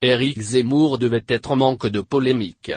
Éric Zemmour devait être en manque de polémique.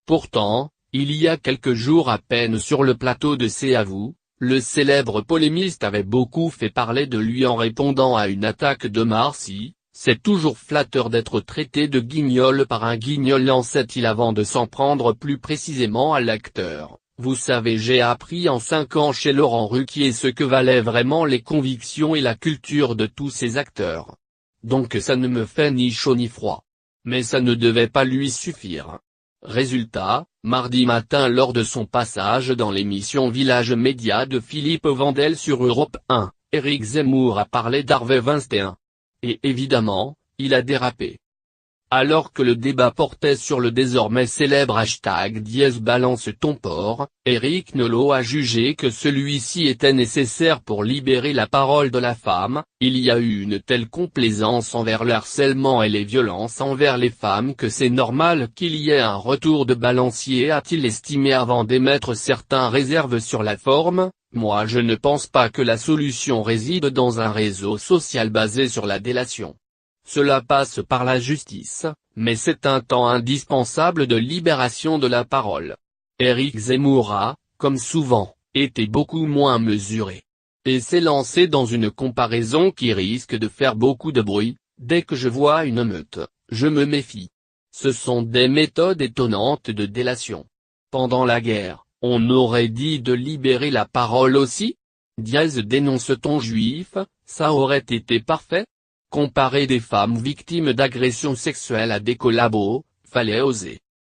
Pourtant, il y a quelques jours à peine sur le plateau de C'est à vous, le célèbre polémiste avait beaucoup fait parler de lui en répondant à une attaque d'Omar Sy. C'est toujours flatteur d'être traité de guignol par un guignol, lançait-il avant de s'en prendre plus précisément à l'acteur. Vous savez, j'ai appris en 5 ans chez Laurent Ruquier ce que valaient vraiment les convictions et la culture de tous ces acteurs. Donc ça ne me fait ni chaud ni froid. Mais ça ne devait pas lui suffire. Résultat, mardi matin lors de son passage dans l'émission Village Média de Philippe Vandel sur Europe 1, Éric Zemmour a parlé d'Harvey Weinstein. Et évidemment, il a dérapé. Alors que le débat portait sur le désormais célèbre hashtag #BalanceTonPorc, Éric Nolot a jugé que celui-ci était nécessaire pour libérer la parole de la femme. Il y a eu une telle complaisance envers le harcèlement et les violences envers les femmes que c'est normal qu'il y ait un retour de balancier, a-t-il estimé avant d'émettre certaines réserves sur la forme. Moi je ne pense pas que la solution réside dans un réseau social basé sur la délation. Cela passe par la justice, mais c'est un temps indispensable de libération de la parole. Éric Zemmour a, comme souvent, été beaucoup moins mesuré. Et s'est lancé dans une comparaison qui risque de faire beaucoup de bruit. Dès que je vois une meute, je me méfie. Ce sont des méthodes étonnantes de délation. Pendant la guerre, on aurait dit de libérer la parole aussi. Diaz dénonce-t-on juif, ça aurait été parfait. Comparer des femmes victimes d'agressions sexuelles à des collabos, fallait oser.